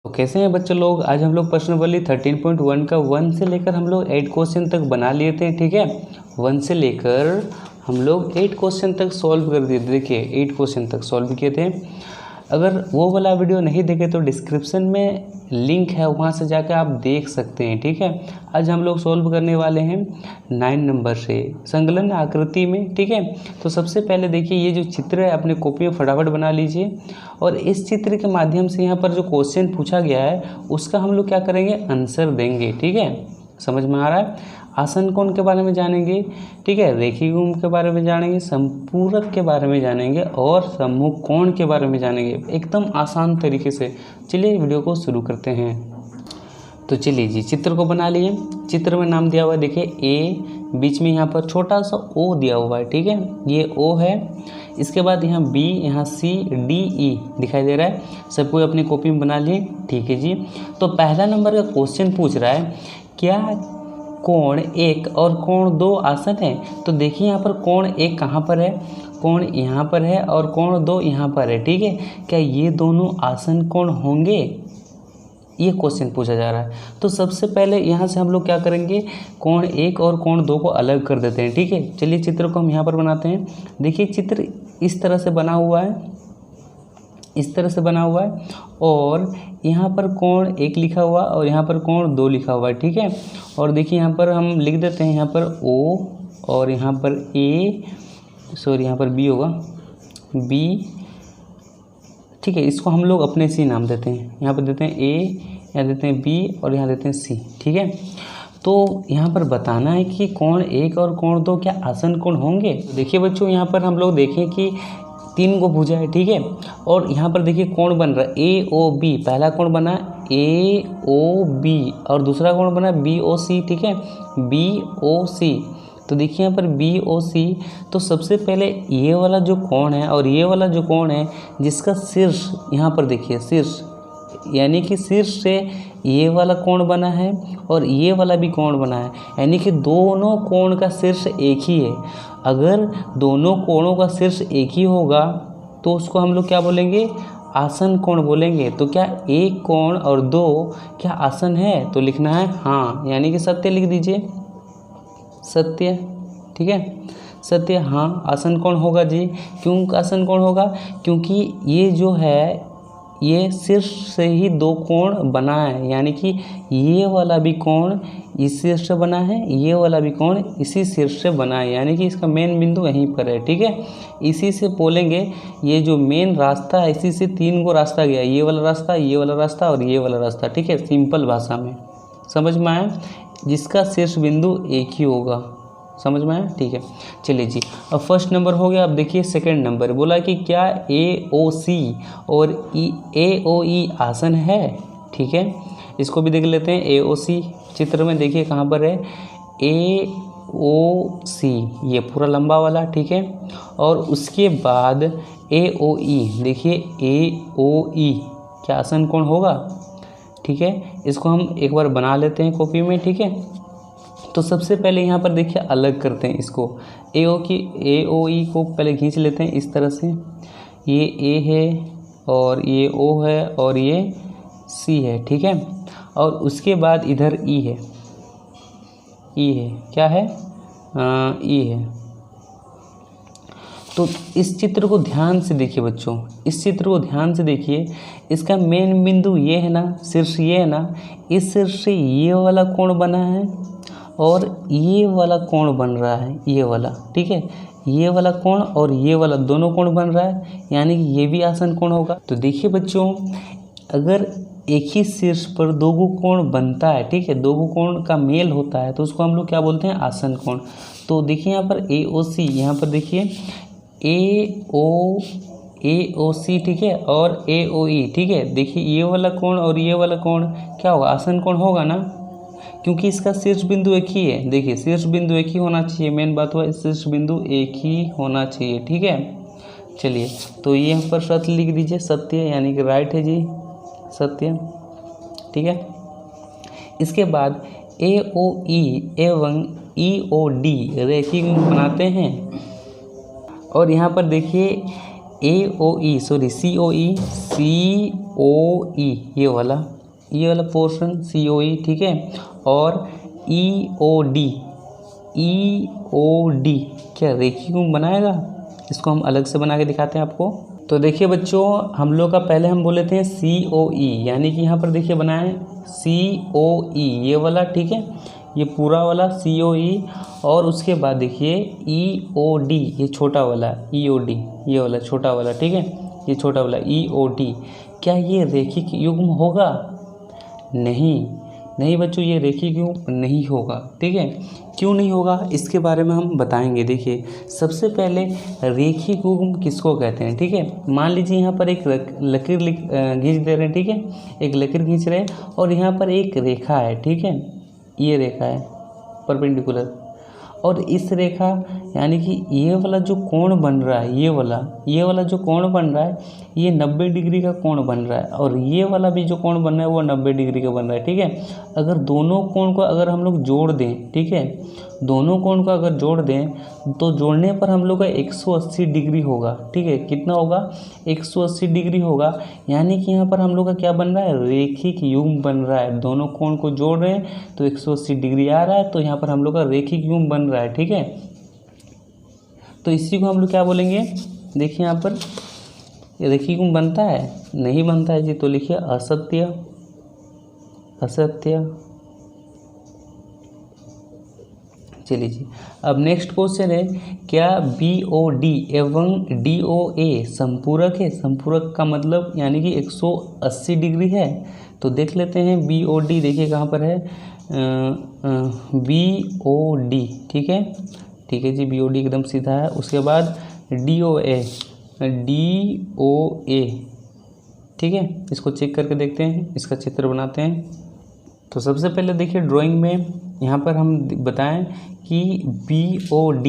तो कैसे हैं बच्चे लोग। आज हम लोग प्रश्नावली 13.1 का 1 से लेकर हम लोग 8 क्वेश्चन तक बना लिए थे। ठीक है, 1 से लेकर हम लोग 8 क्वेश्चन तक सॉल्व कर दिए। देखिए 8 क्वेश्चन तक सॉल्व किए थे। अगर वो वाला वीडियो नहीं देखे तो डिस्क्रिप्शन में लिंक है, वहाँ से जाकर आप देख सकते हैं। ठीक है, आज हम लोग सॉल्व करने वाले हैं 9 नंबर से संकलन आकृति में। ठीक है, तो सबसे पहले देखिए ये जो चित्र है अपने कॉपी में फटाफट बना लीजिए और इस चित्र के माध्यम से यहाँ पर जो क्वेश्चन पूछा गया है उसका हम लोग क्या करेंगे, आंसर देंगे। ठीक है, समझ में आ रहा है। आसन कोण के बारे में जानेंगे, ठीक है, रेखी गुण के बारे में जानेंगे, संपूरक के बारे में जानेंगे और समूह कोण के बारे में जानेंगे, एकदम आसान तरीके से। चलिए वीडियो को शुरू करते हैं। तो चलिए जी चित्र को बना लिए। चित्र में नाम दिया हुआ है, देखिए ए, बीच में यहाँ पर छोटा सा ओ दिया हुआ है। ठीक है, ये ओ है। इसके बाद यहाँ बी, यहाँ सी, डी, ई दिखाई दे रहा है। सबको अपनी कॉपी में बना लिए। ठीक है जी, तो पहला नंबर का क्वेश्चन पूछ रहा है क्या कोण 1 और कोण 2 आसन है। तो देखिए यहाँ पर कोण 1 कहाँ पर है, कोण यहाँ पर है और कोण 2 यहाँ पर है। ठीक है, क्या ये दोनों आसन कोण होंगे, ये क्वेश्चन पूछा जा रहा है। तो सबसे पहले यहाँ से हम लोग क्या करेंगे, कोण 1 और कोण 2 को अलग कर देते हैं। ठीक है, चलिए चित्र को हम यहाँ पर बनाते हैं। देखिए चित्र इस तरह से बना हुआ है, इस तरह से बना हुआ है और यहाँ पर कोण 1 लिखा हुआ और यहाँ पर कोण 2 लिखा हुआ है। ठीक है, और देखिए यहाँ पर हम लिख देते हैं, यहाँ पर O और यहाँ पर A, सॉरी यहाँ पर B होगा, B। ठीक है, इसको हम लोग अपने से नाम देते हैं। यहाँ पर देते हैं A, यहाँ देते हैं B और यहाँ देते हैं C। ठीक है, तो यहाँ पर बताना है कि कोण 1 और कोण 2 क्या आसन कोण होंगे। देखिए बच्चों यहाँ पर हम लोग देखें कि 3 को भुजा है। ठीक है, और यहाँ पर देखिए कोण बन रहा है ए ओ बी। पहला कोण बना ए ओ बी और दूसरा कोण बना बी ओ सी। ठीक है, बी ओ सी। तो देखिए यहाँ पर बी ओ सी। तो सबसे पहले ये वाला जो कोण है और ये वाला जो कोण है जिसका शीर्ष यहाँ पर देखिए, शीर्ष यानी कि शीर्ष से ये वाला कोण बना है और ये वाला भी कोण बना है, यानी कि दोनों कोण का शीर्ष एक ही है। अगर दोनों कोणों का शीर्ष एक ही होगा तो उसको हम लोग क्या बोलेंगे, आसन कोण बोलेंगे। तो क्या एक कोण और 2 क्या आसन है, तो लिखना है हाँ, यानी कि सत्य लिख दीजिए, सत्य। ठीक है, सत्य, हाँ आसन कोण होगा जी। क्यों आसन कोण होगा, क्योंकि ये जो है ये शीर्ष से ही 2 कोण बना है, यानी कि ये वाला भी कोण इस शीर्ष से बना है, ये वाला भी कोण इसी शीर्ष से बना है, यानी कि इसका मेन बिंदु यहीं पर है। ठीक है, इसी से बोलेंगे ये जो मेन रास्ता है इसी से 3 को रास्ता गया, ये वाला रास्ता, ये वाला रास्ता और ये वाला रास्ता। ठीक है, सिंपल भाषा में समझ में आया, जिसका शीर्ष बिंदु एक ही होगा। समझ में आया। ठीक है, चलिए जी, अब फर्स्ट नंबर हो गया। अब देखिए सेकंड नंबर बोला कि क्या ए ओ सी और ए ओ ई आसन है। ठीक है, इसको भी देख लेते हैं। ए ओ सी चित्र में देखिए कहाँ पर है, ए ओ सी ये पूरा लंबा वाला। ठीक है, और उसके बाद ए ओ ई, देखिए ए ओ ई क्या आसन कोण होगा। ठीक है, इसको हम एक बार बना लेते हैं कॉपी में। ठीक है, तो सबसे पहले यहाँ पर देखिए अलग करते हैं इसको, ए ओ ई को पहले खींच लेते हैं इस तरह से। ये ए है और ये ओ है और ये सी है। ठीक है, और उसके बाद इधर ई है, ई है, क्या है, ई है। तो इस चित्र को ध्यान से देखिए बच्चों, इस चित्र को ध्यान से देखिए। इसका मेन बिंदु ये है ना, शीर्ष ये है ना, इस शीर्ष से ये वाला कोण बना है और ये वाला कोण बन रहा है, ये वाला। ठीक है, ये वाला कोण और ये वाला दोनों कोण बन रहा है, यानी कि ये भी आसन कोण होगा। तो देखिए बच्चों, अगर एक ही शीर्ष पर 2 कोण बनता है, ठीक है, 2 कोण का मेल होता है, तो उसको हम लोग क्या बोलते हैं, आसन कोण। तो देखिए यहाँ पर ए ओ सी, यहाँ पर देखिए ए ओ सी। ठीक है, और ए ओ ई। ठीक है, देखिए ये वाला कोण और ये वाला कोण क्या होगा, आसन कोण होगा ना, क्योंकि इसका शीर्ष बिंदु एक ही है। देखिए शीर्ष बिंदु एक ही होना चाहिए, मेन बात हुआ शीर्ष बिंदु एक ही होना चाहिए। ठीक है, चलिए तो ये यहाँ पर सत्य लिख दीजिए, सत्य यानी कि राइट है जी, सत्य। ठीक है, इसके बाद ए ओ ई एवं ई ओ डी रेखी बनाते हैं और यहाँ पर देखिए AOE सॉरी COE ये वाला पोर्शन COE, ठीक है। और EOD क्या रेखी गुण बनाएगा? इसको हम अलग से बना के दिखाते हैं आपको। तो देखिए बच्चों, हम लोग का पहले हम बोले थे COE, यानी कि यहाँ पर देखिए बनाए COE ये वाला, ठीक है, ये पूरा वाला COE। और उसके बाद देखिए EOD ये छोटा वाला EOD ये वाला छोटा वाला, ठीक है, ये छोटा वाला EOD। क्या ये रेखिक युग्म होगा? नहीं बच्चों, ये रेखिक युग्म नहीं होगा, ठीक है। क्यों नहीं होगा इसके बारे में हम बताएंगे। देखिए सबसे पहले रेखिक युग्म किसको कहते हैं, ठीक है। मान लीजिए यहाँ पर एक लकीर खींच दे रहे हैं, ठीक है, एक लकीर खींच रहे हैं और यहाँ पर एक रेखा है, ठीक है, ये रेखा है परपेंडिकुलर। और इस रेखा यानी कि ये वाला जो कोण बन रहा है, ये वाला जो कोण बन रहा है ये 90 डिग्री का कोण बन रहा है। और ये वाला भी जो कोण बन रहा है वो 90 डिग्री का बन रहा है, ठीक है। अगर दोनों कोण को अगर हम लोग जोड़ दें, ठीक है, दोनों कोण को अगर जोड़ दें तो जोड़ने पर हम लोग का 180 डिग्री होगा, ठीक है। कितना होगा? 180 डिग्री होगा। यानी कि यहाँ पर हम लोग का क्या बन रहा है? रेखिक युग्म बन रहा है। दोनों कोण को जोड़ रहे हैं तो 180 डिग्री आ रहा है, तो यहाँ पर हम लोग का रेखिक युग्म बन रहा है, ठीक है। तो इसी को हम लोग क्या बोलेंगे? देखिए यहाँ पर रेखिक युग्म बनता है? नहीं बनता है जी, तो लिखिए असत्य। चलिए जी, अब नेक्स्ट क्वेश्चन है, क्या BOD एवं DOA संपूरक है? संपूरक का मतलब यानी कि 180 डिग्री है। तो देख लेते हैं BOD, देखिए कहाँ पर है, BOD, ठीक है जी, BOD एकदम सीधा है। उसके बाद DOA, ठीक है, इसको चेक करके देखते हैं, इसका चित्र बनाते हैं। तो सबसे पहले देखिए ड्राइंग में यहाँ पर हम बताएं कि BOD,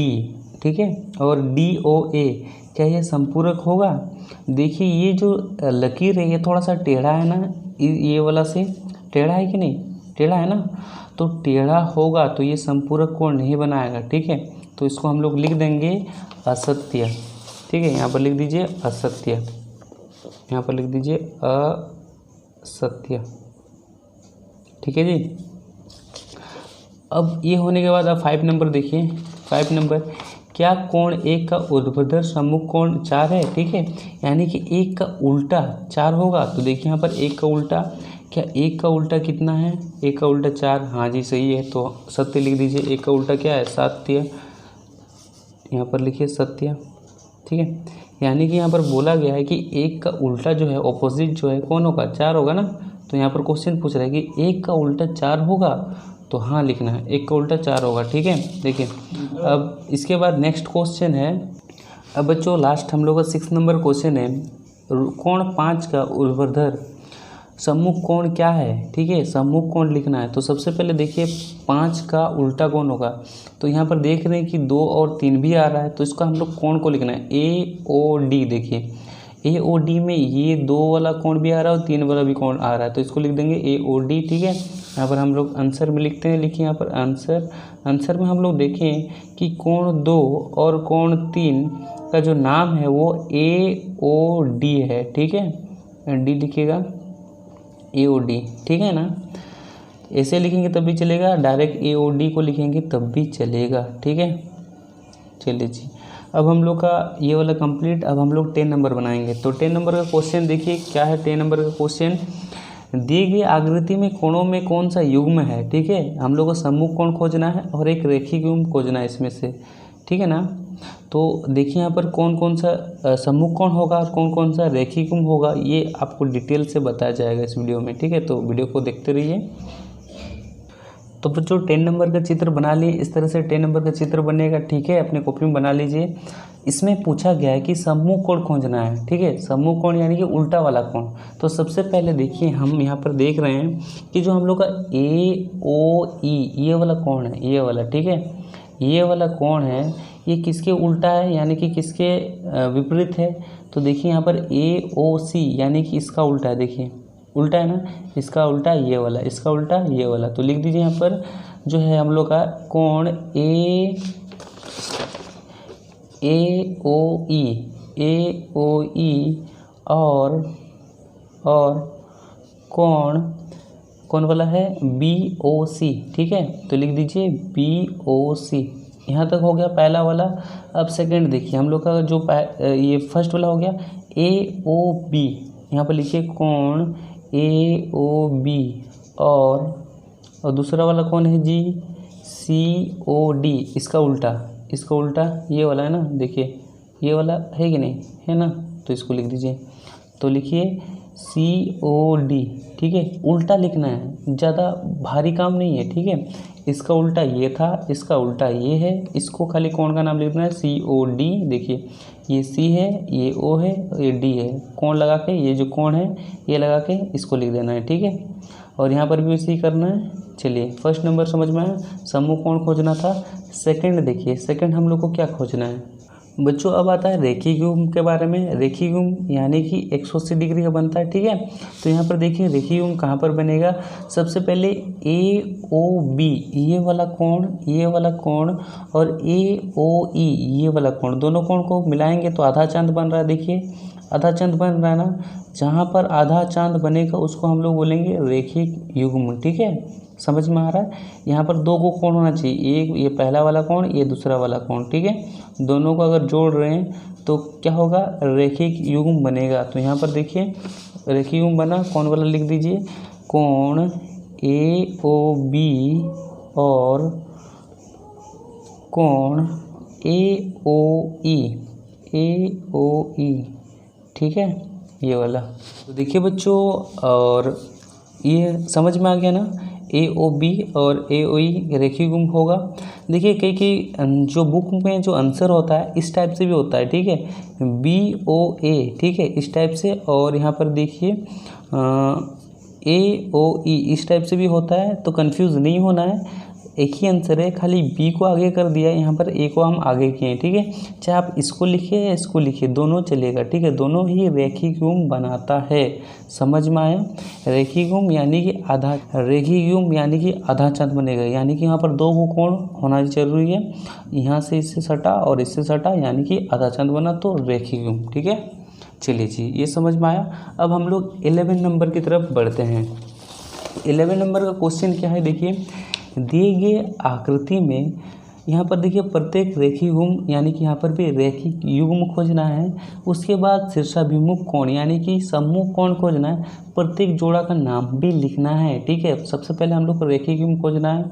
ठीक है, और DOA क्या ये संपूरक होगा? देखिए ये जो लकीर है ये थोड़ा सा टेढ़ा है ना, ये वाला से टेढ़ा है कि नहीं? टेढ़ा है ना, तो टेढ़ा होगा तो ये संपूरक कोण नहीं बनाएगा, ठीक है। तो इसको हम लोग लिख देंगे असत्य, ठीक है। यहाँ पर लिख दीजिए असत्य, यहाँ पर लिख दीजिए असत्य, ठीक है जी। अब ये होने के बाद अब 5 नंबर देखिए, 5 नंबर, क्या कोण 1 का ऊर्ध्वाधर सम्मुख कोण 4 है, ठीक है, यानी कि 1 का उल्टा 4 होगा। तो देखिए यहाँ पर 1 का उल्टा, क्या 1 का उल्टा कितना है? 1 का उल्टा 4, हाँ जी सही है, तो सत्य लिख दीजिए। 1 का उल्टा क्या है? सत्य, यहाँ पर लिखिए सत्य, ठीक है। यानी कि यहाँ पर बोला गया है कि 1 का उल्टा जो है, ऑपोजिट जो है, कौन होगा? 4 होगा ना। तो यहाँ पर क्वेश्चन पूछ रहा है कि 1 का उल्टा 4 होगा, तो हाँ लिखना है 1 का उल्टा 4 होगा, ठीक है। देखिए अब इसके बाद नेक्स्ट क्वेश्चन है, अब बच्चों लास्ट हम लोग का 6 नंबर क्वेश्चन है, कोण 5 का ऊर्ध्वाधर सम्मुख कोण क्या है, ठीक है, सम्मुख कोण लिखना है। तो सबसे पहले देखिए 5 का उल्टा कौन होगा? तो यहाँ पर देख रहे हैं कि 2 और 3 भी आ रहा है, तो इसका हम लोग कोण को लिखना है AOD। देखिए AOD में ये 2 वाला कोण भी आ रहा है और 3 वाला भी कोण आ रहा है, तो इसको लिख देंगे AOD, ठीक है। यहाँ पर हम लोग आंसर में लिखते हैं, लिखिए यहाँ पर आंसर में हम लोग देखें कि कोण 2 और कोण 3 का जो नाम है वो AOD है, ठीक है, डी लिखिएगा AOD, ठीक है ना। ऐसे लिखेंगे तब भी चलेगा, डायरेक्ट AOD को लिखेंगे तब भी चलेगा, ठीक है। चलिए जी, अब हम लोग का ये वाला कंप्लीट। अब हम लोग 10 नंबर बनाएंगे। तो 10 नंबर का क्वेश्चन देखिए क्या है। 10 नंबर का क्वेश्चन, दिए गए आकृति में कोणों में कौन सा युग्म है, ठीक है। हम लोग को सम्मुख कोण खोजना है और एक रेखिक युग्म खोजना है इसमें से, ठीक है ना। तो देखिए यहाँ पर कौन कौन सा सम्मुख कोण होगा और कौन कौन सा रेखिक युग्म होगा, ये आपको डिटेल से बताया जाएगा इस वीडियो में, ठीक है। तो वीडियो को देखते रहिए। तो बच्चों 10 नंबर का चित्र बना लिए, इस तरह से 10 नंबर का चित्र बनेगा, ठीक है, अपने कॉपी में बना लीजिए। इसमें पूछा गया है कि सम्मुख कोण खोजना है, ठीक है, सम्मुख कोण यानी कि उल्टा वाला कोण। तो सबसे पहले देखिए हम यहाँ पर देख रहे हैं कि जो हम लोग का AOE ये वाला कोण है, ये वाला, ठीक है, ये वाला कोण है, ये किसके उल्टा है यानी कि किसके विपरीत है? तो देखिए यहाँ पर AOC यानी कि इसका उल्टा है, देखिए उल्टा है ना, इसका उल्टा ये वाला, इसका उल्टा ये वाला। तो लिख दीजिए यहाँ पर जो है हम लोग का कोण AOE, AOE और कौन वाला है BOC, ठीक है। तो लिख दीजिए BOC। यहाँ तक हो गया पहला वाला। अब सेकंड देखिए हम लोग का जो ये फर्स्ट वाला हो गया AOB, यहाँ पर लिखिए कौन AOB और दूसरा वाला कौन है जी COD। इसका उल्टा ये वाला है ना, देखिए ये वाला है कि नहीं है ना, तो इसको लिख दीजिए। तो लिखिए COD, ठीक है। उल्टा लिखना है, ज़्यादा भारी काम नहीं है, ठीक है। इसका उल्टा ये था, इसका उल्टा ये है, इसको खाली कौन का नाम लिखना है COD। देखिए ये C है, ये O है, ये D है। कौन लगा के ये जो कौन है ये लगा के इसको लिख देना है, ठीक है। और यहाँ पर भी वैसे ही करना है। चलिए फर्स्ट नंबर समझ में आया, समूह कौन खोजना था। सेकंड देखिए, सेकंड हम लोग को क्या खोजना है बच्चों। अब आता है रेखीय युग्म के बारे में। रेखीय युग्म यानी कि 180 डिग्री का बनता है, ठीक है। तो यहाँ पर देखिए रेखीय युग्म कहाँ पर बनेगा। सबसे पहले AOB ये वाला कोण और AOE ये वाला कोण, दोनों कोण को मिलाएंगे तो आधा चांद बन रहा है। देखिए आधा चांद बन रहा है ना, जहाँ पर आधा चांद बनेगा उसको हम लोग बोलेंगे रेखीय युग्म, ठीक है। समझ में आ रहा है। यहाँ पर दो को कोण होना चाहिए, एक ये पहला वाला कोण, ये दूसरा वाला कोण, ठीक है। दोनों को अगर जोड़ रहे हैं तो क्या होगा रेखिक युग्म बनेगा। तो यहाँ पर देखिए रेखिक युग्म बना, कौन वाला लिख दीजिए कोण AOB और कोण AOE, ठीक है ये वाला। तो देखिए बच्चों, और ये समझ में आ गया ना, AOB और AOE रेखीय युग्म होगा। देखिए कई जो बुक में जो आंसर होता है इस टाइप से भी होता है, ठीक है। BOA, ठीक है, इस टाइप से। और यहाँ पर देखिए AOE इस टाइप से भी होता है। तो कंफ्यूज नहीं होना है, एक ही आंसर है, खाली B को आगे कर दिया, यहाँ पर A को हम आगे किए, ठीक है। चाहे आप इसको लिखिए या इसको लिखिए, दोनों चलेगा, ठीक है। दोनों ही रेखीय युग्म बनाता है। समझ में आया। रेखीय युग्म यानी कि आधा चांद बनेगा, यानी कि यहाँ पर दो को कोण होना जरूरी है। यहाँ से इससे सटा और इससे सटा, यानी कि आधा चांद बना, तो रेखीय युग्म, ठीक है। चलिए जी ये समझ में आया। अब हम लोग 11 नंबर की तरफ बढ़ते हैं। 11 नंबर का क्वेश्चन क्या है, देखिए दिए गए आकृति में यहाँ पर देखिए प्रत्येक रेखीय युग्म यानी कि यहाँ पर भी रेखिक युग्म खोजना है। उसके बाद शीर्षाभिमुख कोण यानी कि सम्मुख कोण खोजना है। प्रत्येक जोड़ा का नाम भी लिखना है, ठीक है। सबसे पहले हम लोग को रेखिक युग्म खोजना है,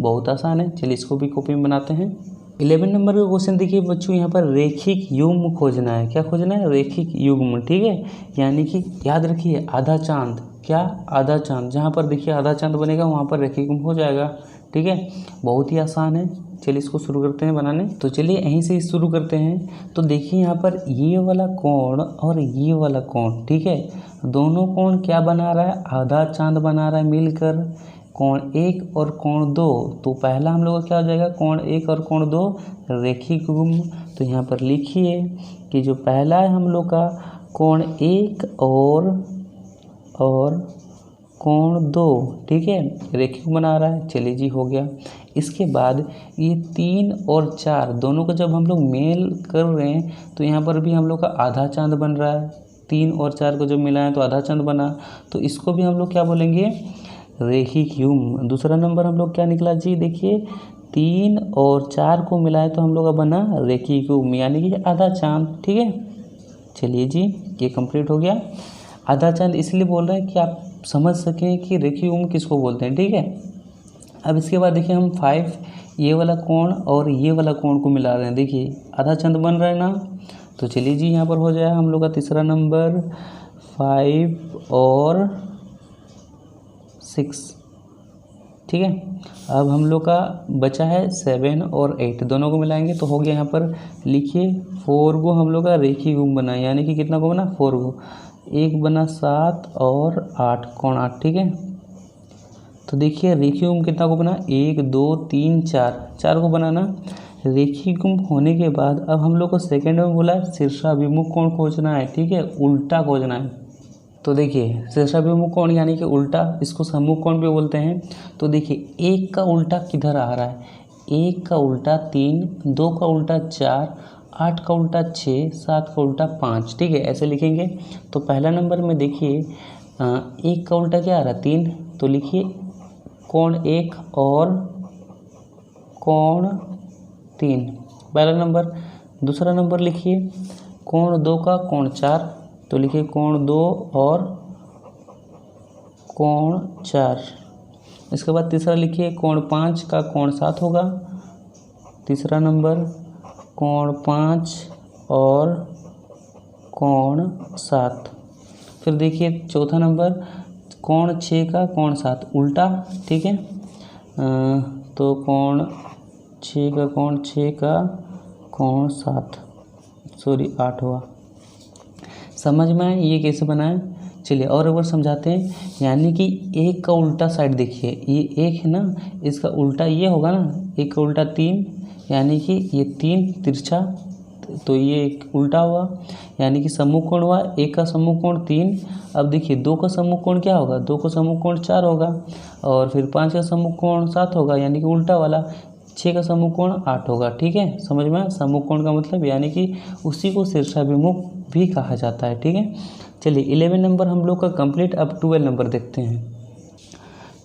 बहुत आसान है। चलिए इसको भी कॉपी में बनाते हैं। 11 नंबर का क्वेश्चन देखिए बच्चों, यहाँ पर रेखिक युग्म खोजना है। क्या खोजना है रेखिक युग्म, ठीक है। यानी कि याद रखिए आधा चांद, क्या आधा चांद, जहाँ पर देखिए आधा चांद बनेगा वहाँ पर रेखिक युग्म हो जाएगा, ठीक है। बहुत ही आसान है। चलिए इसको शुरू करते हैं बनाने। तो चलिए यहीं से शुरू करते हैं। तो देखिए यहाँ पर ये वाला कोण और ये वाला कोण, ठीक है, दोनों कोण क्या बना रहा है आधा चांद बना रहा है मिलकर, कोण 1 और कोण 2। तो पहला हम लोग का क्या हो जाएगा कोण 1 और कोण 2 रेखिक युग्म। तो यहाँ पर लिखिए कि जो पहला है हम लोग का कोण 1 और कोण 2, ठीक है, रेखिक बना रहा है। चलिए जी हो गया। इसके बाद ये 3 और 4 दोनों को जब हम लोग मेल कर रहे हैं तो यहाँ पर भी हम लोग का आधा चांद बन रहा है। 3 और 4 को जब मिलाएं तो आधा चांद बना, तो इसको भी हम लोग क्या बोलेंगे रेखिक युग्म। दूसरा नंबर हम लोग क्या निकला जी, देखिए 3 और 4 को मिलाएं तो हम लोग का बना रेखिक युग्म यानी कि आधा चांद, ठीक है। चलिए जी ये कंप्लीट हो गया। आधा चांद इसलिए बोल रहे हैं कि आप समझ सकें कि रेखिक युग्म किसको बोलते हैं, ठीक है। अब इसके बाद देखिए हम 5 ये वाला कोण और ये वाला कोण को मिला रहे हैं, देखिए आधा चांद बन रहा है ना। तो चलिए जी यहाँ पर हो जाए हम लोग का तीसरा नंबर 5 और 6, ठीक है। अब हम लोग का बचा है 7 और 8, दोनों को मिलाएंगे तो हो गया। यहाँ पर लिखिए 4 को हम लोग का रेखिक युग्म बना, यानी कि कितना को बना 4 को, 1 बना 7 और 8 कोण 8, ठीक है। तो देखिए रेखिक युग्म कितना को बना 1 2 3 4 को बनाना। रेखिक युग्म होने के बाद अब हम लोग को सेकंड में बोला शीर्षाभिमुख कोण खोजना है, ठीक है, उल्टा खोजना है। तो देखिए शीर्षाभिमुख कोण यानी कि उल्टा, इसको सम्मुख कोण भी बोलते हैं। तो देखिए 1 का उल्टा किधर आ रहा है, 1 का उल्टा 3, 2 का उल्टा 4, 8 का उल्टा 6, 7 का उल्टा 5, ठीक है, ऐसे लिखेंगे। तो पहला नंबर में देखिए 1 का उल्टा क्या आ रहा है 3, तो लिखिए कोण 1 और कोण 3, पहला नंबर। दूसरा नंबर लिखिए कोण 2 का कोण 4, तो लिखिए कोण 2 और कोण 4। इसके बाद तीसरा लिखिए कोण 5 का कोण 7 होगा, तीसरा नंबर कोण 5 और कोण 7। फिर देखिए चौथा नंबर कोण 6 का कोण 7 उल्टा, ठीक है, तो कोण 6 का कोण 6 का कोण 7, सॉरी 8 हुआ। समझ में आए ये कैसे बनाएं? चलिए और एक बार समझाते हैं। यानी कि 1 का उल्टा साइड देखिए, ये 1 है ना, इसका उल्टा ये होगा ना, 1 का उल्टा 3, यानी कि ये 3 तिरछा, तो ये एक उल्टा हुआ, यानी कि समूह कोण हुआ। 1 का समूह कोण 3। अब देखिए 2 का समूह कोण क्या होगा, 2 का समूह कोण 4 होगा, और फिर 5 का समूह कोण 7 होगा, यानी कि उल्टा वाला। 6 का समूह कोण 8 होगा, ठीक है, समझ में। समूह कोण का मतलब यानी कि उसी को शीर्षाभिमुख भी कहा जाता है, ठीक है। चलिए 11 नंबर हम लोग का कंप्लीट। अब 12 नंबर देखते हैं।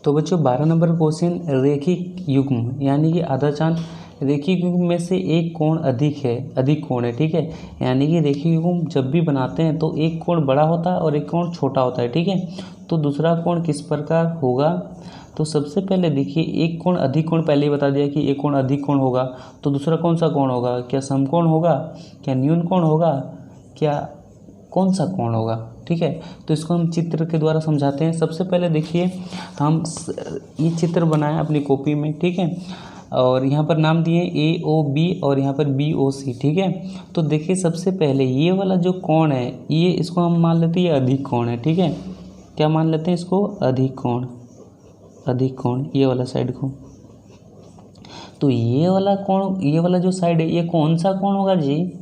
तो बच्चों 12 नंबर क्वेश्चन रेखिक युग्म, यानी कि आधा चांद। रेखिक युग्म में से एक कोण अधिक कोण है, ठीक है। यानी कि रेखिक युग्म जब भी बनाते हैं तो एक कोण बड़ा होता है और एक कोण छोटा होता है, ठीक है। तो दूसरा कोण किस प्रकार होगा, तो सबसे पहले देखिए एक कोण अधिक कोण, पहले ही बता दिया कि एक कोण अधिक कोण होगा, तो दूसरा कौन सा कोण होगा, क्या समकोण होगा, क्या न्यून कोण होगा, क्या कौन सा कोण होगा, ठीक है। तो इसको हम चित्र के द्वारा समझाते हैं। सबसे पहले देखिए हम ये चित्र बनाएं अपनी कॉपी में, ठीक है, और यहाँ पर नाम दिए AOB और यहाँ पर BOC, ठीक है। तो देखिए सबसे पहले ये वाला जो कोण है, ये इसको हम मान लेते हैं ये अधिक कोण है, ठीक है। क्या मान लेते हैं इसको, अधिक कोण, अधिक कोण, ये वाला साइड को। तो ये वाला कोण, ये वाला जो साइड है, ये कौन सा कोण होगा जी,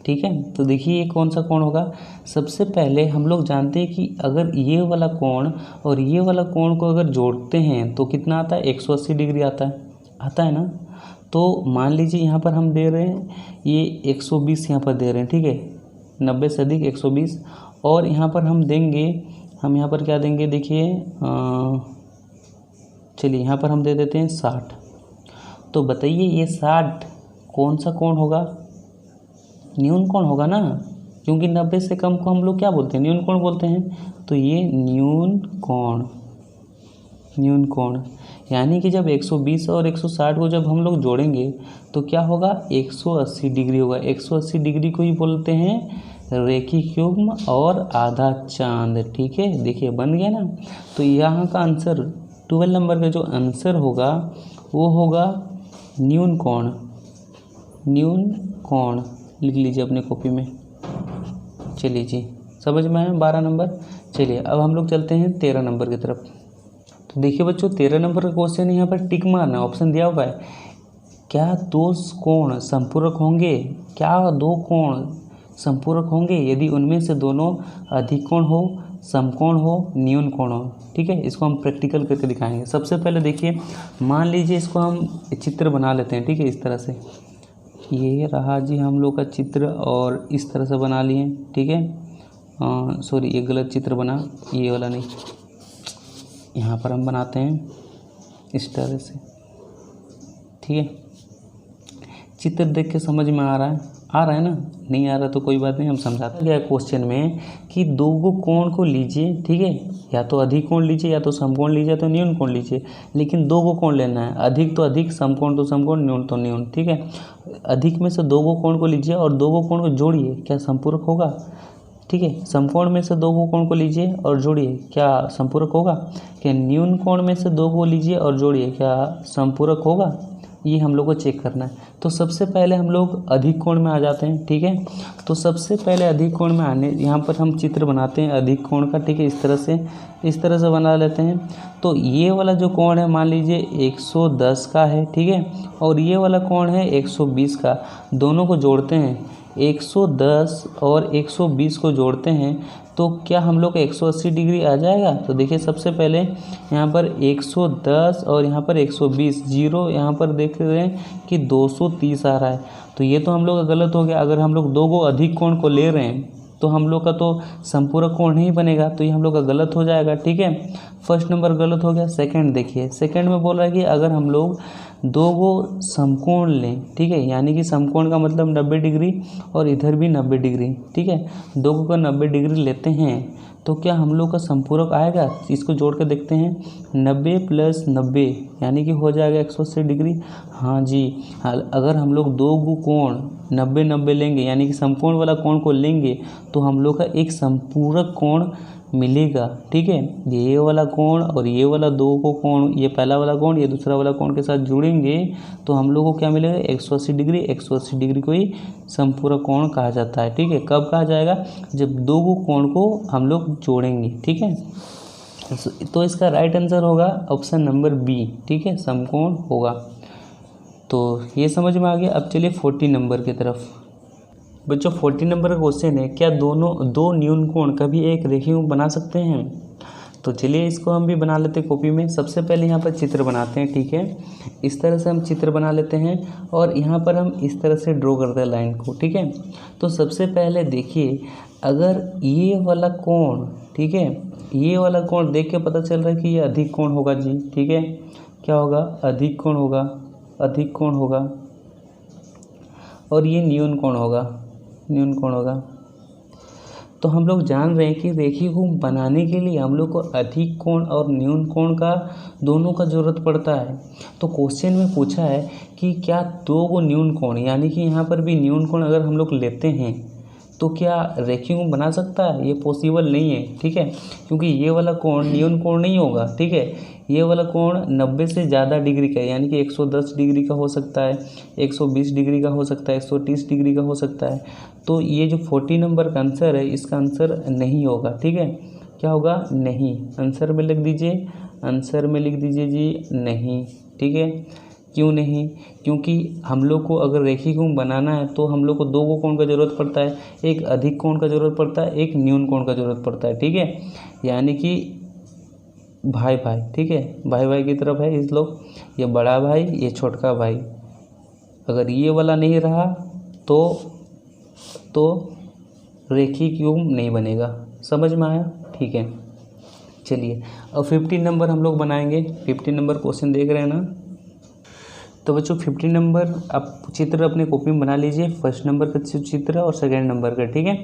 ठीक है। तो देखिए ये कौन सा कोण होगा। सबसे पहले हम लोग जानते हैं कि अगर ये वाला कोण और ये वाला कोण को अगर जोड़ते हैं तो कितना आता है, 180 डिग्री आता है ना। तो मान लीजिए यहाँ पर हम दे रहे हैं ये 120, यहाँ पर दे रहे हैं, ठीक है, 90 से अधिक 120, और यहाँ पर हम देंगे, हम यहाँ पर क्या देंगे, देखिए चलिए यहाँ पर हम दे देते हैं 60। तो बताइए ये 60 कौन सा कोण होगा, न्यून कोण होगा ना, क्योंकि 90 से कम को हम लोग क्या बोलते हैं, न्यून कोण बोलते हैं। तो ये न्यून कोण, यानी कि जब 120 और 160 को जब हम लोग जोड़ेंगे तो क्या होगा, 180 डिग्री होगा। 180 डिग्री को ही बोलते हैं रेखिक युग्म और आधा चांद, ठीक है। देखिए बन गया ना। तो यहाँ का आंसर 12 नंबर का जो आंसर होगा वो होगा न्यून कोण, लिख लीजिए अपने कॉपी में। चलिए जी, समझ में आया 12 नंबर। चलिए अब हम लोग चलते हैं 13 नंबर की तरफ। तो देखिए बच्चों 13 नंबर का क्वेश्चन यहाँ पर टिक मारना, ऑप्शन दिया हुआ है। क्या दो कोण संपूरक होंगे, क्या दो कोण संपूरक होंगे यदि उनमें से दोनों अधिक कोण हो, समकोण हो, न्यून कोण हो, ठीक है। इसको हम प्रैक्टिकल करके दिखाएंगे। सबसे पहले देखिए मान लीजिए इसको हम चित्र बना लेते हैं, ठीक है, इस तरह से। ये रहा जी हम लोग का चित्र, और इस तरह से बना लिए, ठीक है। सॉरी ये गलत चित्र बना, ये वाला नहीं, यहाँ पर हम बनाते हैं इस तरह से, ठीक है। चित्र देख के समझ में आ रहा है ना, नहीं आ रहा तो कोई बात नहीं, हम समझाते हैं क्वेश्चन में कि दो कोण को लीजिए, ठीक है, या तो अधिक कोण लीजिए, या तो समकोण लीजिए, या तो न्यून कोण लीजिए, लेकिन दो कोण लेना है, अधिक तो अधिक, समकोण तो समकोण, न्यून तो न्यून, ठीक है। अधिक में से दो कोण को लीजिए और दो कोण को जोड़िए, क्या संपूरक होगा, ठीक है। समकोण में से दो कोण को लीजिए और जोड़िए, क्या संपूरक होगा। क्या न्यून कोण में से दो को लीजिए और जोड़िए, क्या संपूरक होगा। ये हम लोग को चेक करना है। तो सबसे पहले हम लोग अधिक कोण में आ जाते हैं, ठीक है। तो सबसे पहले अधिक कोण में आने, यहाँ पर हम चित्र बनाते हैं अधिक कोण का, ठीक है, इस तरह से बना लेते हैं। तो ये वाला जो कोण है मान लीजिए 110 का है, ठीक है, और ये वाला कोण है 120 का। दोनों को जोड़ते हैं, 110 और 120 को जोड़ते हैं तो क्या हम लोग का 180 डिग्री आ जाएगा? तो देखिए सबसे पहले यहाँ पर 110 और यहाँ पर 120, जीरो यहाँ पर देख रहे हैं कि 230 आ रहा है, तो ये तो हम लोग का गलत हो गया। अगर हम लोग दो गो अधिक कोण को ले रहे हैं तो हम लोग का तो संपूरक कोण नहीं बनेगा, तो ये हम लोग का गलत हो जाएगा। ठीक है, फर्स्ट नंबर गलत हो गया। सेकंड देखिए, सेकंड में बोल रहा है कि अगर हम लोग दो गो समकोण लें, ठीक है, यानी कि समकोण का मतलब 90 डिग्री और इधर भी 90 डिग्री, ठीक है, दो गो का 90 डिग्री लेते हैं तो क्या हम लोग का संपूरक आएगा? इसको जोड़ कर देखते हैं, 90 + 90 यानी कि हो जाएगा 180 डिग्री। हाँ जी, अगर हम लोग दो गो कोण 90-90 लेंगे यानी कि समकोण वाला कोण को लेंगे तो हम लोग का एक संपूरक कोण मिलेगा। ठीक है, ये वाला कोण और ये वाला दो को कोण, ये पहला वाला कोण ये दूसरा वाला कोण के साथ जुड़ेंगे तो हम लोग को क्या मिलेगा? 180 डिग्री। 180 डिग्री को ही संपूरक कोण कहा जाता है। ठीक है, कब कहा जाएगा? जब दो को कोण को हम लोग जोड़ेंगे। ठीक है, तो इसका राइट आंसर होगा ऑप्शन नंबर बी। ठीक है, समकोण होगा। तो ये समझ में आ गया। अब चलिए 40 नंबर की तरफ। बच्चों 40 नंबर का क्वेश्चन है, क्या दो न्यून कोण कभी एक रेखीय बना सकते हैं? तो चलिए इसको हम भी बना लेते हैं कॉपी में। सबसे पहले यहाँ पर चित्र बनाते हैं। ठीक है, इस तरह से हम चित्र बना लेते हैं और यहाँ पर हम इस तरह से ड्रॉ करते हैं लाइन को। ठीक है, तो सबसे पहले देखिए, अगर ये वाला कोण, ठीक है, ये वाला कोण देख के पता चल रहा है कि ये अधिक कोण होगा जी। ठीक है, क्या होगा? अधिक कोण होगा, अधिक कोण होगा, और ये न्यून कोण होगा, न्यून कोण होगा। तो हम लोग जान रहे हैं कि रेखीय कोण बनाने के लिए हम लोग को अधिक कोण और न्यून कोण का दोनों का ज़रूरत पड़ता है। तो क्वेश्चन में पूछा है कि क्या दो गो न्यून कोण, यानी कि यहाँ पर भी न्यून कोण अगर हम लोग लेते हैं तो क्या रेखीय कोण बना सकता है? ये पॉसिबल नहीं है। ठीक है, क्योंकि ये वाला कोण न्यून कोण नहीं होगा। ठीक है, ये वाला कोण 90 से ज़्यादा डिग्री का है, यानी कि 110 डिग्री का हो सकता है, 120 डिग्री का हो सकता है, 130 डिग्री का हो सकता है। तो ये जो 40 नंबर का आंसर है, इसका आंसर नहीं होगा। ठीक है, क्या होगा? नहीं। आंसर में लिख दीजिए, आंसर में लिख दीजिए जी नहीं। ठीक है, क्यों नहीं? क्योंकि हम लोग को अगर रेखीय कोण बनाना है तो हम लोग को दो गो कोण का ज़रूरत पड़ता है, एक अधिक कोण का ज़रूरत पड़ता है, एक न्यून कोण का ज़रूरत पड़ता है। ठीक है, यानी कि भाई भाई, ठीक है, भाई भाई की तरफ है इस लोग, ये बड़ा भाई ये छोटका भाई। अगर ये वाला नहीं रहा तो रेखीय कोण नहीं बनेगा। समझ में आया? ठीक है, चलिए अब 15 नंबर हम लोग बनाएंगे। 15 नंबर क्वेश्चन देख रहे हैं ना? तो बच्चों 15 नंबर आप चित्र अपने कॉपी में बना लीजिए, फर्स्ट नंबर का चित्र और सेकंड नंबर का। ठीक है,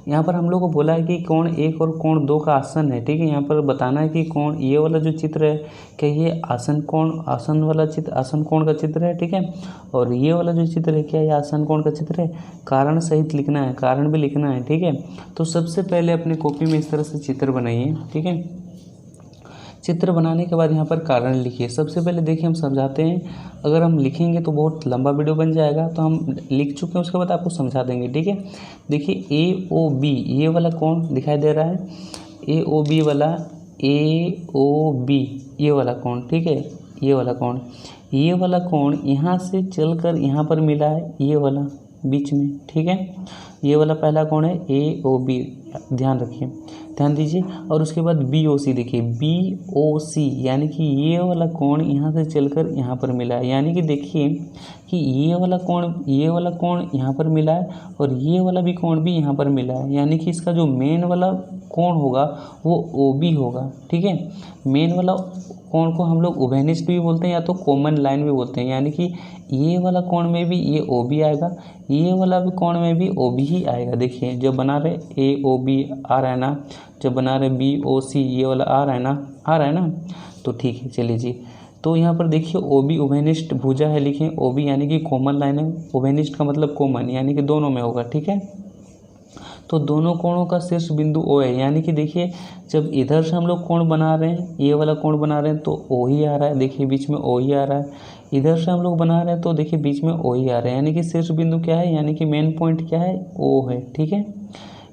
यहाँ पर हम लोग को बोला है कि कोण 1 और कोण 2 का आसन है। ठीक है, यहाँ पर बताना है कि कोण ये वाला जो चित्र है क्या ये आसन कोण, आसन वाला चित्र, आसन कोण का चित्र है। ठीक है, और ये वाला जो चित्र है क्या ये आसन कोण का चित्र है? कारण सहित लिखना है, कारण भी लिखना है। ठीक है, तो सबसे पहले अपने कॉपी में इस तरह से चित्र बनाइए। ठीक है, चित्र बनाने के बाद यहाँ पर कारण लिखिए। सबसे पहले देखिए हम समझाते हैं, अगर हम लिखेंगे तो बहुत लंबा वीडियो बन जाएगा, तो हम लिख चुके हैं उसके बाद आपको समझा देंगे। ठीक है, देखिए AOB ये वाला कोण दिखाई दे रहा है, AOB वाला, AOB ये वाला कोण। ठीक है, ये वाला कोण यहाँ से चलकर यहाँ पर मिला है, ये वाला बीच में। ठीक है, ये वाला पहला कोण है AOB, ध्यान रखिए, ध्यान दीजिए। और उसके बाद BOC देखिए, BOC यानी कि ये वाला कोण यहाँ से चलकर यहाँ पर मिला है, यानी कि देखिए कि ये वाला कोण यहाँ पर मिला है और ये वाला भी कोण भी यहाँ पर मिला है, यानी कि इसका जो मेन वाला कोण होगा वो OB होगा। ठीक है, मेन वाला कोण को हम लोग उभयनिष्ठ भी बोलते हैं या तो कॉमन लाइन भी बोलते हैं, यानी कि ये वाला कोण में भी ये OB आएगा, ये वाला भी कोण में भी OB ही आएगा। देखिए जब बना रहे AOB आ रहा है ना, जब बना रहे BOC ये वाला आ रहा है ना, तो ठीक है। चलिए जी, तो यहाँ पर देखिए OB उभयनिष्ठ भुजा है, लिखें OB यानी कि कॉमन लाइन है, उभयनिष्ठ का मतलब कॉमन यानी कि दोनों में होगा। ठीक है, तो दोनों कोणों का शीर्ष बिंदु O है, यानी कि देखिए जब इधर से हम लोग कोण बना रहे हैं, ये वाला कोण बना रहे हैं तो O ही आ रहा है, देखिए बीच में O ही आ रहा है। इधर से हम लोग बना रहे हैं तो देखिए बीच में O ही आ रहा है, यानी कि शीर्ष बिंदु क्या है, यानी कि मेन पॉइंट क्या है, O है। ठीक है,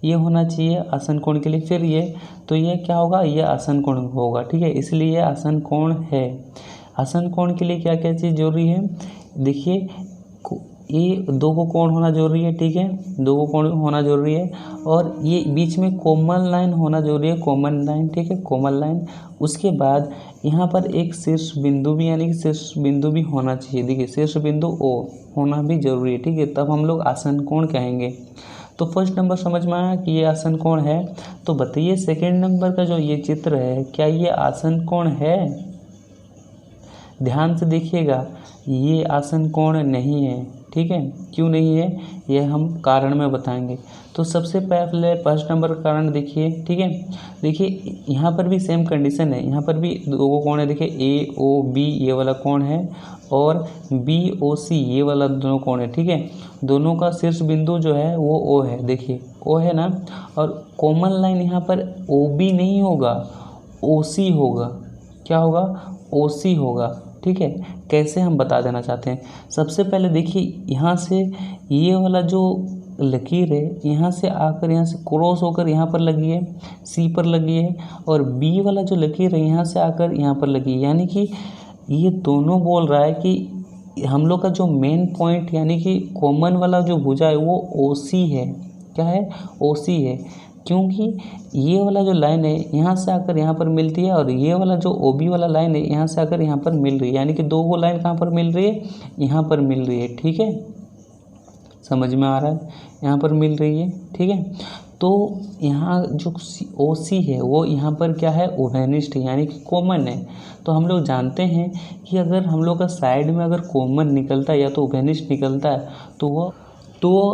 ये होना चाहिए आसन कोण के लिए। फिर ये, तो ये क्या होगा, ये आसन कोण होगा। ठीक है, इसलिए ये आसन कोण है। आसन कोण के लिए क्या क्या चीज़ जरूरी है? देखिए ये दो को कोण होना जरूरी है, ठीक है, दो को कोण होना जरूरी है, और ये बीच में कॉमन लाइन होना जरूरी है, कॉमन लाइन, ठीक है, कॉमन लाइन। उसके बाद यहाँ पर एक शीर्ष बिंदु भी, यानी कि शीर्ष बिंदु भी होना चाहिए। देखिए शीर्ष बिंदु ओ होना भी जरूरी है, ठीक है, तब हम लोग आसन कोण कहेंगे। तो फर्स्ट नंबर समझ में आया कि ये आसन कोण है। तो बताइए सेकेंड नंबर का जो ये चित्र है, क्या ये आसन कोण है? ध्यान से देखिएगा, ये आसन कोण नहीं है, ठीक है। क्यों नहीं है ये हम कारण में बताएंगे। तो सबसे पहले फर्स्ट नंबर का कारण देखिए, ठीक है। देखिए यहाँ पर भी सेम कंडीशन है, यहाँ पर भी दो कोण है। देखिए ए ओ बी ये वाला कोण है, और बी ओ सी ये वाला दोनों कोण है, ठीक है। दोनों का शीर्ष बिंदु जो है वो ओ है, देखिए ओ है ना। और कॉमन लाइन यहाँ पर ओ बी नहीं होगा, ओ सी होगा। क्या होगा? ओ सी होगा, ठीक है। कैसे हम बता देना चाहते हैं। सबसे पहले देखिए यहाँ से ये वाला जो लकीर है यहाँ से आकर यहाँ से क्रॉस होकर यहाँ पर लगी है, सी पर लगी है, और बी वाला जो लकीर है यहाँ से आकर यहाँ पर लगी है। यानी कि ये दोनों बोल रहा है कि हम लोग का जो मेन पॉइंट यानी कि कॉमन वाला जो भुजा है वो ओ सी है। क्या है? ओ सी है। क्योंकि ये वाला जो लाइन है यहाँ से आकर यहाँ पर मिलती है, और ये वाला जो ओ बी वाला लाइन है यहाँ से आकर यहाँ पर मिल रही है। यानी कि दो वो लाइन कहाँ पर मिल रही है? यहाँ पर मिल रही है, ठीक है। समझ में आ रहा है? यहाँ पर मिल रही है, ठीक है। तो यहाँ जो ओ सी है वो यहाँ पर क्या है? उभयनिष्ठ है, यानी कि कॉमन है। तो हम लोग जानते हैं कि अगर हम लोग का साइड में अगर कॉमन निकलता है या तो उभयनिष्ठ निकलता है तो वो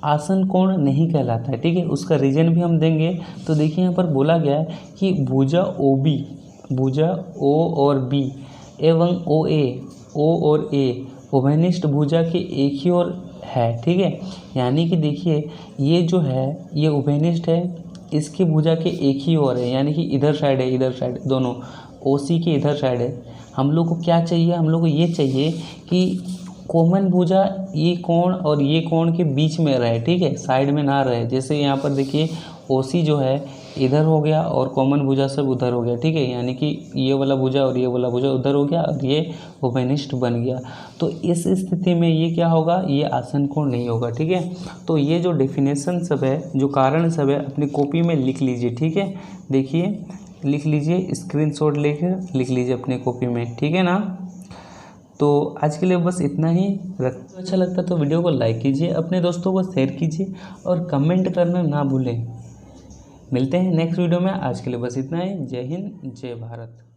आसन कोण नहीं कहलाता है, ठीक है। उसका रीजन भी हम देंगे। तो देखिए यहाँ पर बोला गया है कि भुजा ओ बी, भुजा ओ और बी एवं ओ और ए उभयनिष्ठ भुजा के एक ही ओर है, ठीक है। यानी कि देखिए ये जो है ये उभयनिष्ठ है, इसकी भुजा के एक ही ओर है, यानी कि इधर साइड है, इधर साइड, दोनों ओ सी के इधर साइड है। हम लोग को क्या चाहिए? हम लोग को ये चाहिए कि कॉमन भुजा ये कोण और ये कोण के बीच में रहे, ठीक है, साइड में ना रहे। जैसे यहाँ पर देखिए ओ सी जो है इधर हो गया और कॉमन भुजा सब उधर हो गया, ठीक है। यानी कि ये वाला भुजा और ये वाला भुजा उधर हो गया और ये उभयनिष्ठ बन गया। तो इस स्थिति में ये क्या होगा? ये आसन कोण नहीं होगा, ठीक है। तो ये जो डेफिनेशन सब है, जो कारण सब है, अपनी कॉपी में लिख लीजिए, ठीक है। देखिए लिख लीजिए, स्क्रीनशॉट लेकर लिख लीजिए अपने कॉपी में, ठीक है ना। तो आज के लिए बस इतना ही। अच्छा लगता तो वीडियो को लाइक कीजिए, अपने दोस्तों को शेयर कीजिए और कमेंट करना ना भूलें। मिलते हैं नेक्स्ट वीडियो में। आज के लिए बस इतना ही। जय हिंद, जय भारत।